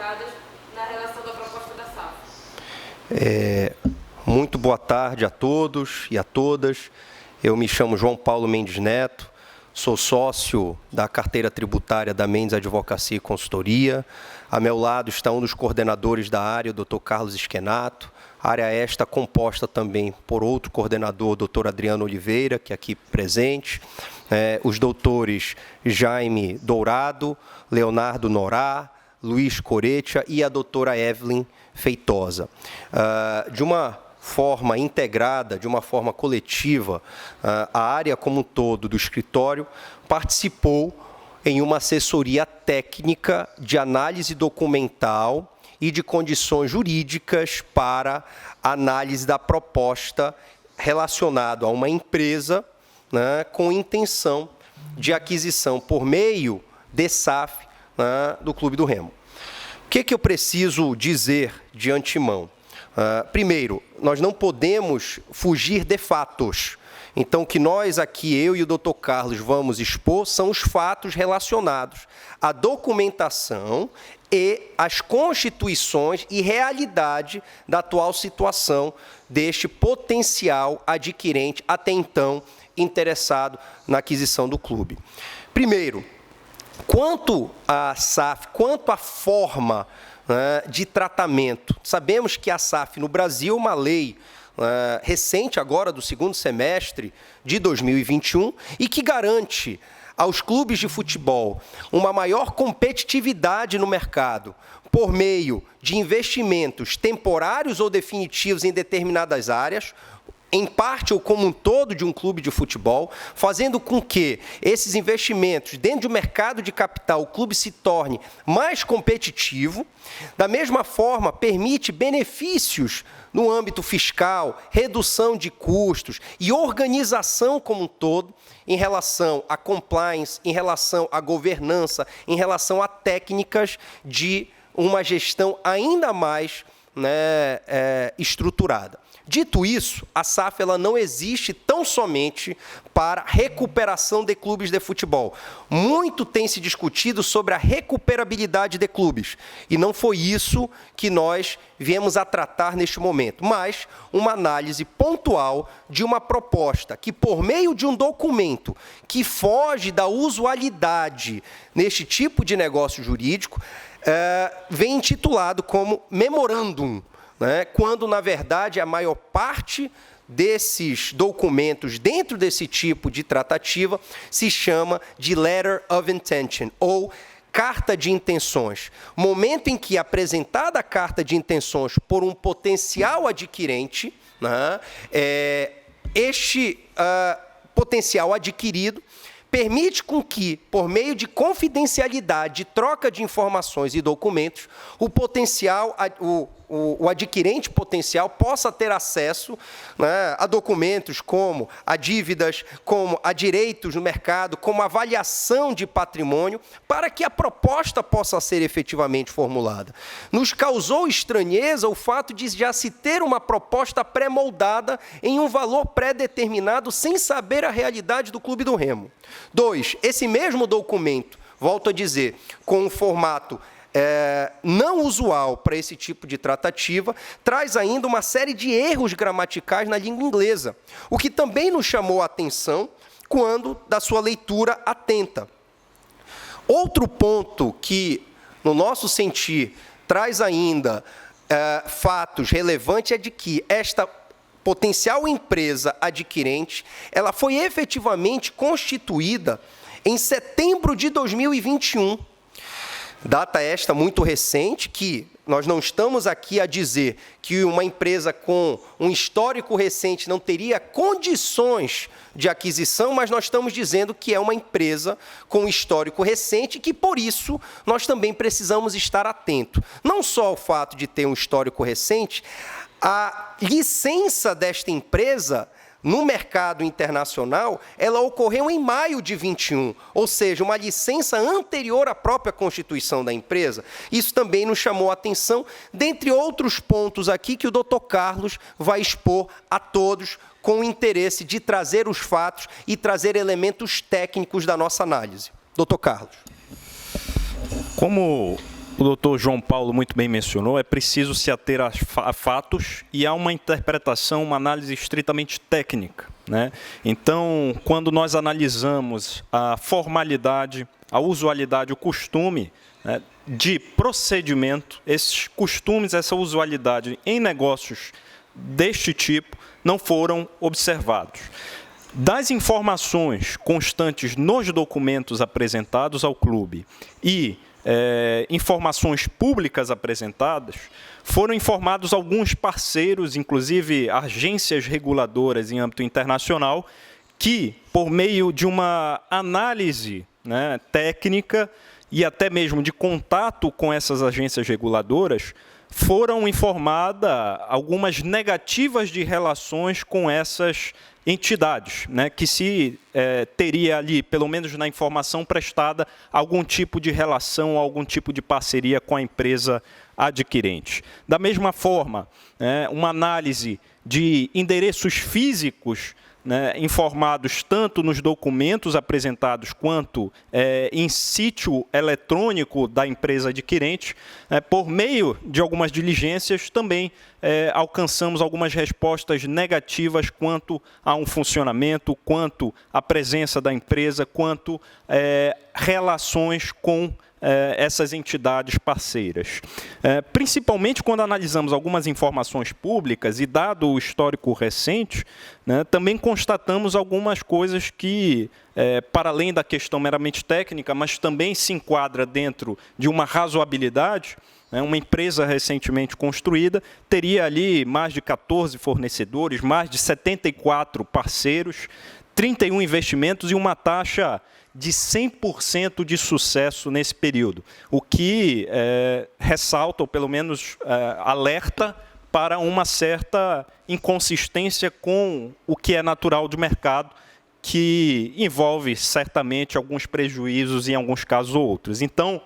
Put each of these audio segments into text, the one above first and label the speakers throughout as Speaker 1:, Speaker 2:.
Speaker 1: colocadas na relação da proposta da SAF.
Speaker 2: Muito boa tarde a todos e a todas. Eu me chamo João Paulo Mendes Neto, sou sócio da carteira tributária da Mendes Advocacia e Consultoria. A meu lado está um dos coordenadores da área, o Dr. Carlos Esquenato. A área esta composta também por outro coordenador, o Dr. Adriano Oliveira, que é aqui presente. Os doutores Jaime Dourado, Leonardo Norá, Luiz Coretia e a doutora Evelyn Feitosa. De uma forma integrada, de uma forma coletiva, a área como um todo do escritório participou em uma assessoria técnica de análise documental e de condições jurídicas para análise da proposta relacionada a uma empresa, né, com intenção de aquisição por meio de SAF, né, do Clube do Remo. O que eu preciso dizer de antemão? Primeiro, nós não podemos fugir de fatos. Então, o que nós aqui, eu e o Dr. Carlos, vamos expor são os fatos relacionados à documentação e às constituições e realidade da atual situação deste potencial adquirente, até então interessado na aquisição do clube. Primeiro, quanto à SAF, quanto à forma de tratamento, sabemos que a SAF no Brasil é uma lei recente agora do segundo semestre de 2021 e que garante aos clubes de futebol uma maior competitividade no mercado por meio de investimentos temporários ou definitivos em determinadas áreas, em parte ou como um todo de um clube de futebol, fazendo com que esses investimentos dentro do mercado de capital, o clube se torne mais competitivo. Da mesma forma, permite benefícios no âmbito fiscal, redução de custos e organização como um todo em relação à compliance, em relação à governança, em relação a técnicas de uma gestão ainda mais, né, estruturada. Dito isso, a SAF ela não existe tão somente para recuperação de clubes de futebol. Muito tem se discutido sobre a recuperabilidade de clubes, e não foi isso que nós viemos a tratar neste momento, mas uma análise pontual de uma proposta que, por meio de um documento que foge da usualidade neste tipo de negócio jurídico, vem intitulado como memorandum, né, quando, na verdade, a maior parte desses documentos dentro desse tipo de tratativa se chama de Letter of Intention, ou carta de intenções. Momento em que, apresentada a carta de intenções por um potencial adquirente, né, este potencial adquirido permite com que, por meio de confidencialidade, troca de informações e documentos, o adquirente potencial possa ter acesso, né, a documentos como a dívidas, como a direitos no mercado, como avaliação de patrimônio, para que a proposta possa ser efetivamente formulada. Nos causou estranheza o fato de já se ter uma proposta pré-moldada em um valor pré-determinado, sem saber a realidade do Clube do Remo. 2, esse mesmo documento, volto a dizer, com um formato não usual para esse tipo de tratativa, traz ainda uma série de erros gramaticais na língua inglesa, o que também nos chamou a atenção quando da sua leitura atenta. Outro ponto que, no nosso sentir, traz ainda fatos relevantes é de que esta potencial empresa adquirente, ela foi efetivamente constituída em setembro de 2021, data esta muito recente, que nós não estamos aqui a dizer que uma empresa com um histórico recente não teria condições de aquisição, mas nós estamos dizendo que é uma empresa com um histórico recente e que, por isso, nós também precisamos estar atentos. Não só ao fato de ter um histórico recente, a licença desta empresa no mercado internacional, ela ocorreu em maio de 21, ou seja, uma licença anterior à própria constituição da empresa. Isso também nos chamou a atenção, dentre outros pontos aqui que o Dr. Carlos vai expor a todos com o interesse de trazer os fatos e trazer elementos técnicos da nossa análise. Dr. Carlos.
Speaker 3: Como o doutor João Paulo muito bem mencionou, é preciso se ater a fatos e a uma interpretação, uma análise estritamente técnica, né? Então, quando nós analisamos a formalidade, a usualidade, o costume, né, de procedimento, esses costumes, essa usualidade em negócios deste tipo não foram observados. Das informações constantes nos documentos apresentados ao clube e informações públicas apresentadas, foram informados alguns parceiros, inclusive agências reguladoras em âmbito internacional, que, por meio de uma análise, né, técnica e até mesmo de contato com essas agências reguladoras, foram informadas algumas negativas de relações com essas entidades, né, que se teria ali, pelo menos na informação prestada, algum tipo de relação, algum tipo de parceria com a empresa adquirente. Da mesma forma, uma análise de endereços físicos, né, informados tanto nos documentos apresentados quanto em sítio eletrônico da empresa adquirente, por meio de algumas diligências, também alcançamos algumas respostas negativas quanto a um funcionamento, quanto à presença da empresa, quanto relações com essas entidades parceiras. Principalmente quando analisamos algumas informações públicas e dado o histórico recente, né, também constatamos algumas coisas que, para além da questão meramente técnica, mas também se enquadra dentro de uma razoabilidade. Uma empresa recentemente construída teria ali mais de 14 fornecedores, mais de 74 parceiros, 31 investimentos e uma taxa de 100% de sucesso nesse período, o que ressalta, ou pelo menos alerta, para uma certa inconsistência com o que é natural de mercado, que envolve certamente alguns prejuízos e, em alguns casos, outros. Então,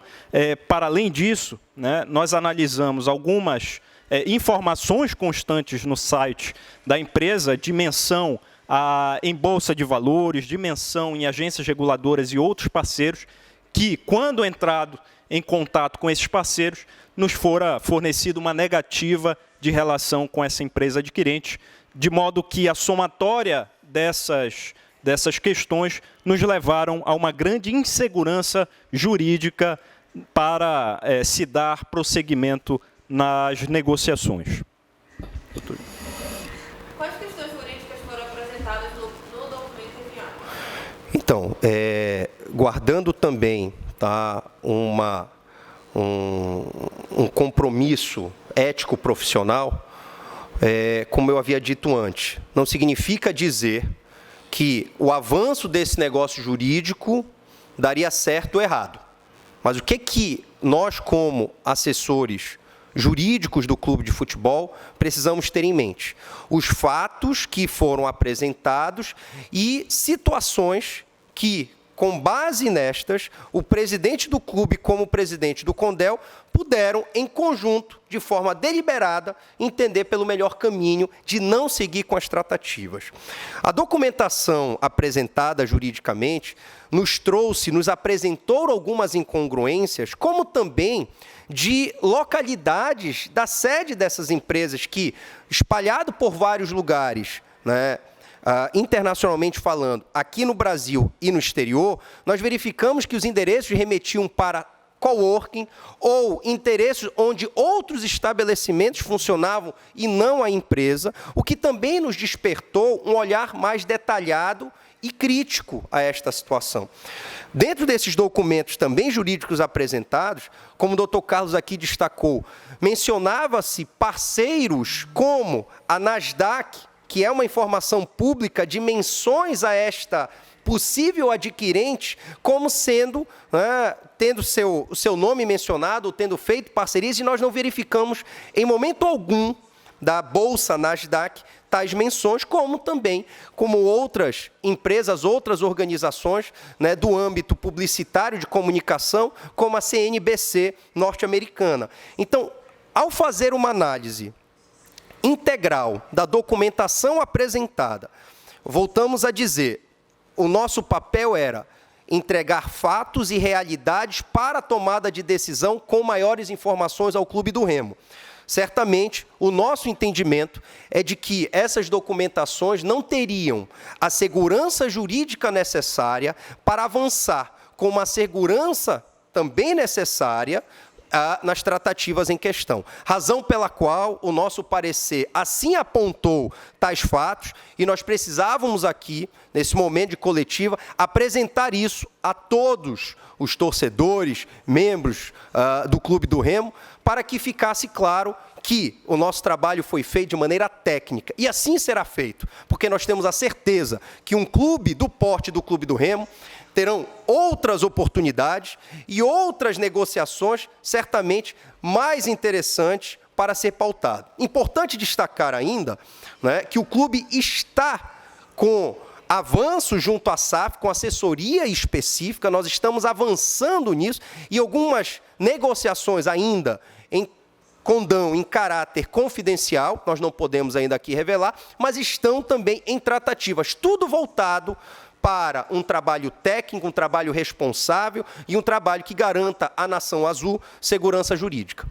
Speaker 3: para além disso, né, nós analisamos algumas informações constantes no site da empresa, dimensão em bolsa de valores, dimensão em agências reguladoras e outros parceiros, que, quando entrado em contato com esses parceiros, nos fora fornecida uma negativa de relação com essa empresa adquirente, de modo que a somatória dessas questões nos levaram a uma grande insegurança jurídica para se dar prosseguimento nas negociações. Doutor.
Speaker 1: Quais questões jurídicas foram apresentadas no documento enviado?
Speaker 2: Então, guardando também, tá, um compromisso ético-profissional, como eu havia dito antes, não significa dizer que o avanço desse negócio jurídico daria certo ou errado. Mas o que nós, como assessores jurídicos do clube de futebol, precisamos ter em mente? Os fatos que foram apresentados e situações que, com base nestas, o presidente do clube, como o presidente do CONDEL, puderam, em conjunto, de forma deliberada, entender pelo melhor caminho de não seguir com as tratativas. A documentação apresentada juridicamente nos apresentou algumas incongruências, como também de localidades da sede dessas empresas que, espalhado por vários lugares, né, internacionalmente falando, aqui no Brasil e no exterior, nós verificamos que os endereços remetiam para coworking ou endereços onde outros estabelecimentos funcionavam e não a empresa, o que também nos despertou um olhar mais detalhado e crítico a esta situação. Dentro desses documentos também jurídicos apresentados, como o doutor Carlos aqui destacou, mencionava-se parceiros como a Nasdaq, que é uma informação pública de menções a esta possível adquirente, como sendo, tendo o seu nome mencionado, ou tendo feito parcerias, e nós não verificamos em momento algum da Bolsa Nasdaq tais menções, como também como outras empresas, outras organizações, né, do âmbito publicitário de comunicação, como a CNBC norte-americana. Então, ao fazer uma análise integral da documentação apresentada, voltamos a dizer, o nosso papel era entregar fatos e realidades para a tomada de decisão com maiores informações ao Clube do Remo. Certamente, o nosso entendimento é de que essas documentações não teriam a segurança jurídica necessária para avançar com uma segurança também necessária nas tratativas em questão. Razão pela qual o nosso parecer assim apontou tais fatos e nós precisávamos aqui, nesse momento de coletiva, apresentar isso a todos os torcedores, membros do Clube do Remo, para que ficasse claro que o nosso trabalho foi feito de maneira técnica. E assim será feito, porque nós temos a certeza que um clube do porte do Clube do Remo terão outras oportunidades e outras negociações, certamente mais interessantes para ser pautado. Importante destacar ainda, né, que o clube está com avanço junto à SAF, com assessoria específica, nós estamos avançando nisso e algumas negociações ainda em condão, em caráter confidencial, nós não podemos ainda aqui revelar, mas estão também em tratativas, tudo voltado para um trabalho técnico, um trabalho responsável e um trabalho que garanta à Nação Azul segurança jurídica.